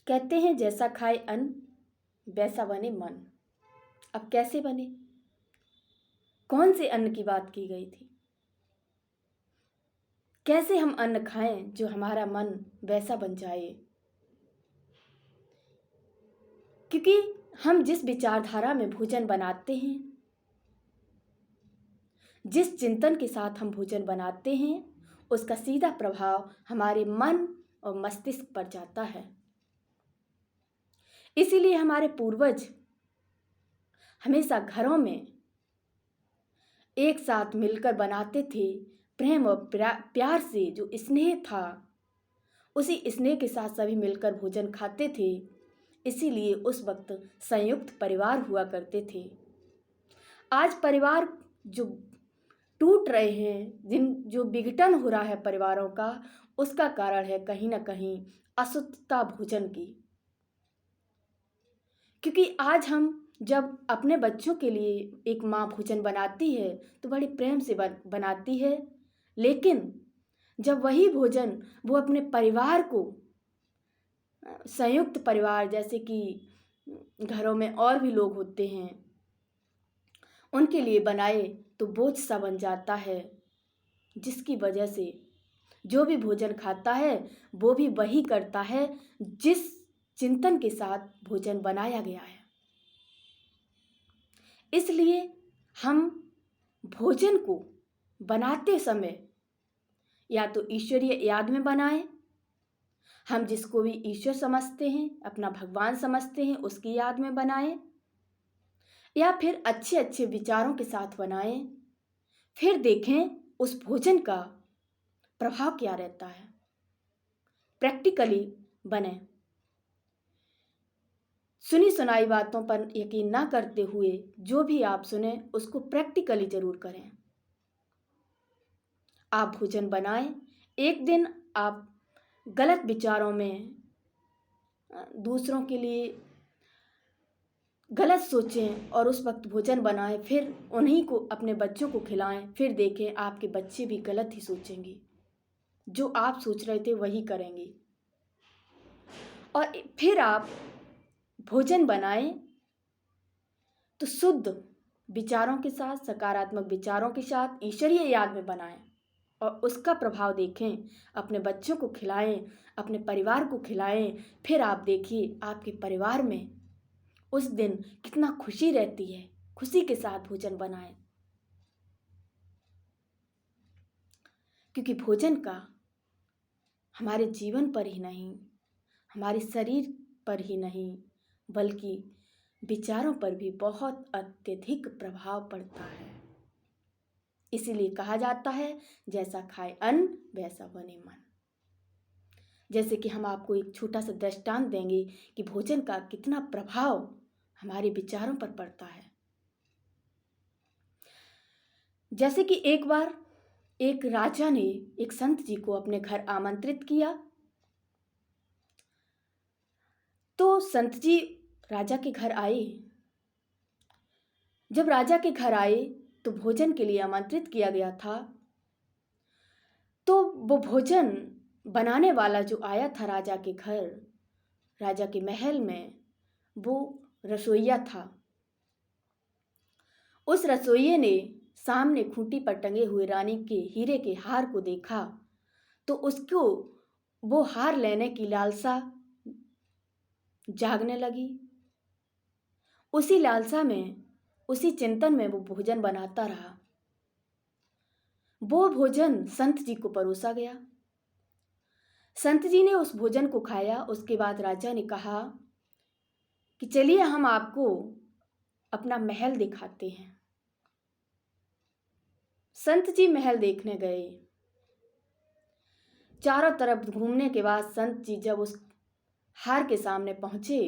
कहते हैं जैसा खाए अन्न वैसा बने मन। अब कैसे बने? कौन से अन्न की बात की गई थी? कैसे हम अन्न खाएं जो हमारा मन वैसा बन जाए? क्योंकि हम जिस विचारधारा में भोजन बनाते हैं, जिस चिंतन के साथ हम भोजन बनाते हैं, उसका सीधा प्रभाव हमारे मन और मस्तिष्क पर जाता है। इसीलिए हमारे पूर्वज हमेशा घरों में एक साथ मिलकर बनाते थे। प्रेम और प्यार से जो स्नेह था, उसी स्नेह के साथ सभी मिलकर भोजन खाते थे। इसीलिए उस वक्त संयुक्त परिवार हुआ करते थे। आज परिवार जो टूट रहे हैं, जो विघटन हो रहा है परिवारों का, उसका कारण है कहीं ना कहीं अशुद्धता भोजन की। क्योंकि आज हम जब अपने बच्चों के लिए एक माँ भोजन बनाती है तो बड़े प्रेम से बनाती है, लेकिन जब वही भोजन वो अपने परिवार को, संयुक्त परिवार जैसे कि घरों में और भी लोग होते हैं, उनके लिए बनाए तो बोझ सा बन जाता है, जिसकी वजह से जो भी भोजन खाता है वो भी वही करता है जिस चिंतन के साथ भोजन बनाया गया है। इसलिए हम भोजन को बनाते समय या तो ईश्वरीय याद में बनाएं, हम जिसको भी ईश्वर समझते हैं, अपना भगवान समझते हैं, उसकी याद में बनाएं, या फिर अच्छे अच्छे विचारों के साथ बनाएं। फिर देखें उस भोजन का प्रभाव क्या रहता है। प्रैक्टिकली बने। सुनी सुनाई बातों पर यकीन ना करते हुए जो भी आप सुने उसको प्रैक्टिकली जरूर करें। आप भोजन बनाएं। एक दिन आप गलत विचारों में दूसरों के लिए गलत सोचें और उस वक्त भोजन बनाएं, फिर उन्हीं को, अपने बच्चों को खिलाएं। फिर देखें आपके बच्चे भी गलत ही सोचेंगे, जो आप सोच रहे थे वही करेंगे। और फिर आप भोजन बनाएं तो शुद्ध विचारों के साथ, सकारात्मक विचारों के साथ, ईश्वरीय याद में बनाएं और उसका प्रभाव देखें। अपने बच्चों को खिलाएं, अपने परिवार को खिलाएं। फिर आप देखिए आपके परिवार में उस दिन कितना खुशी रहती है। खुशी के साथ भोजन बनाएं, क्योंकि भोजन का हमारे जीवन पर ही नहीं, हमारे शरीर पर ही नहीं, बल्कि विचारों पर भी बहुत अत्यधिक प्रभाव पड़ता है। इसीलिए कहा जाता है जैसा खाए अन्न वैसा बने मन। जैसे कि हम आपको एक छोटा सा दृष्टांत देंगे कि भोजन का कितना प्रभाव हमारे विचारों पर पड़ता है। जैसे कि एक बार एक राजा ने एक संत जी को अपने घर आमंत्रित किया। तो संत जी राजा के घर आए। जब राजा के घर आए तो भोजन के लिए आमंत्रित किया गया था। तो वो भोजन बनाने वाला जो आया था राजा के घर, राजा के महल में, वो रसोइया था। उस रसोइये ने सामने खूंटी पर टंगे हुए रानी के हीरे के हार को देखा तो उसको वो हार लेने की लालसा जागने लगी। उसी लालसा में, उसी चिंतन में वो भोजन बनाता रहा। वो भोजन संत जी को परोसा गया। संत जी ने उस भोजन को खाया। उसके बाद राजा ने कहा कि चलिए हम आपको अपना महल दिखाते हैं। संत जी महल देखने गए। चारों तरफ घूमने के बाद संत जी जब उस हार के सामने पहुंचे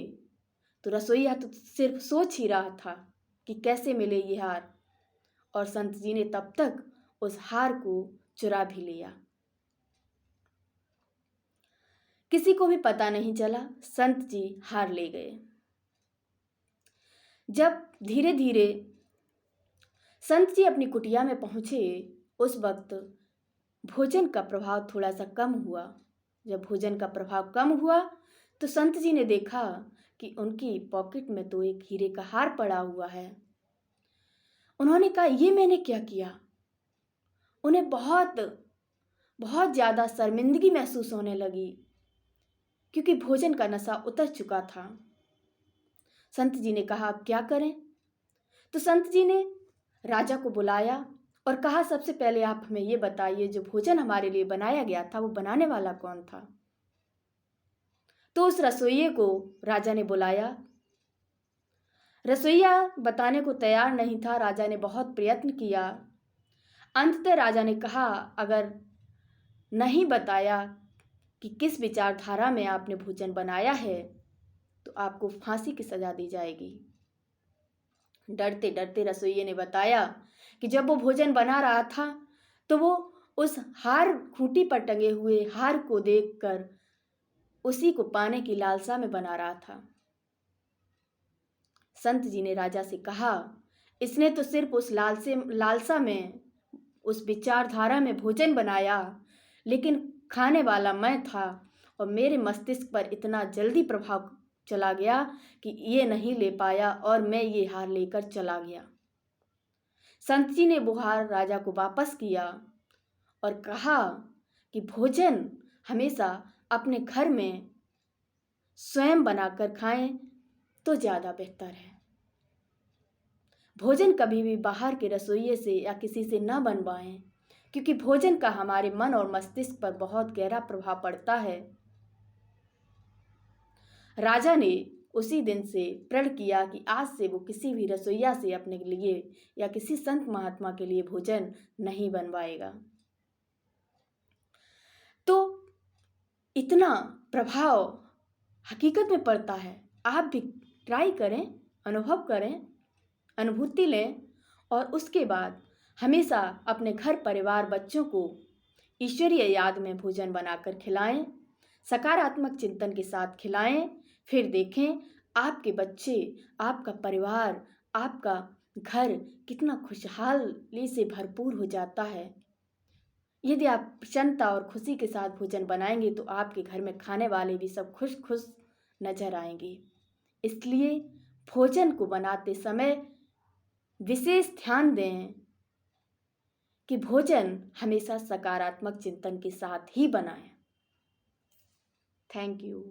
तो रसोइया तो सिर्फ सोच ही रहा था कि कैसे मिले ये हार, और संत जी ने तब तक उस हार को चुरा भी लिया। किसी को भी पता नहीं चला, संत जी हार ले गए। जब धीरे धीरे संत जी अपनी कुटिया में पहुंचे, उस वक्त भोजन का प्रभाव थोड़ा सा कम हुआ। जब भोजन का प्रभाव कम हुआ तो संत जी ने देखा कि उनकी पॉकेट में तो एक हीरे का हार पड़ा हुआ है। उन्होंने कहा, ये मैंने क्या किया? उन्हें बहुत बहुत ज़्यादा शर्मिंदगी महसूस होने लगी, क्योंकि भोजन का नशा उतर चुका था। संत जी ने कहा, अब क्या करें? तो संत जी ने राजा को बुलाया और कहा, सबसे पहले आप हमें ये बताइए, जो भोजन हमारे लिए बनाया गया था वो बनाने वाला कौन था? तो उस रसोइये को राजा ने बुलाया। रसोइया बताने को तैयार नहीं था। राजा ने बहुत प्रयत्न किया। अंततः राजा ने कहा, अगर नहीं बताया कि किस विचारधारा में आपने भोजन बनाया है तो आपको फांसी की सजा दी जाएगी। डरते डरते रसोइये ने बताया कि जब वो भोजन बना रहा था तो वो उस हार, खूंटी पर टंगे हुए हार को देखकर उसी को पाने की लालसा में बना रहा था। संत जी ने राजा से कहा, इसने तो सिर्फ उस लालसा में, उस विचारधारा में भोजन बनाया, लेकिन खाने वाला मैं था और मेरे मस्तिष्क पर इतना जल्दी प्रभाव चला गया कि ये नहीं ले पाया और मैं ये हार लेकर चला गया। संत जी ने वो हार राजा को वापस किया और कहा कि भोजन हमेशा अपने घर में स्वयं बनाकर खाएं तो ज़्यादा बेहतर है। भोजन कभी भी बाहर के रसोइये से या किसी से न बनवाएं, क्योंकि भोजन का हमारे मन और मस्तिष्क पर बहुत गहरा प्रभाव पड़ता है। राजा ने उसी दिन से प्रण किया कि आज से वो किसी भी रसोइया से अपने लिए या किसी संत महात्मा के लिए भोजन नहीं बनवाएगा। तो इतना प्रभाव हकीकत में पड़ता है। आप भी ट्राई करें, अनुभव करें, अनुभूति लें और उसके बाद हमेशा अपने घर परिवार बच्चों को ईश्वरीय याद में भोजन बनाकर खिलाएं, सकारात्मक चिंतन के साथ खिलाएं। फिर देखें आपके बच्चे, आपका परिवार, आपका घर कितना खुशहाली से भरपूर हो जाता है। यदि आप प्रसन्नता और खुशी के साथ भोजन बनाएंगे तो आपके घर में खाने वाले भी सब खुश खुश नजर आएंगे। इसलिए भोजन को बनाते समय विशेष ध्यान दें कि भोजन हमेशा सकारात्मक चिंतन के साथ ही बनाएं। Thank you.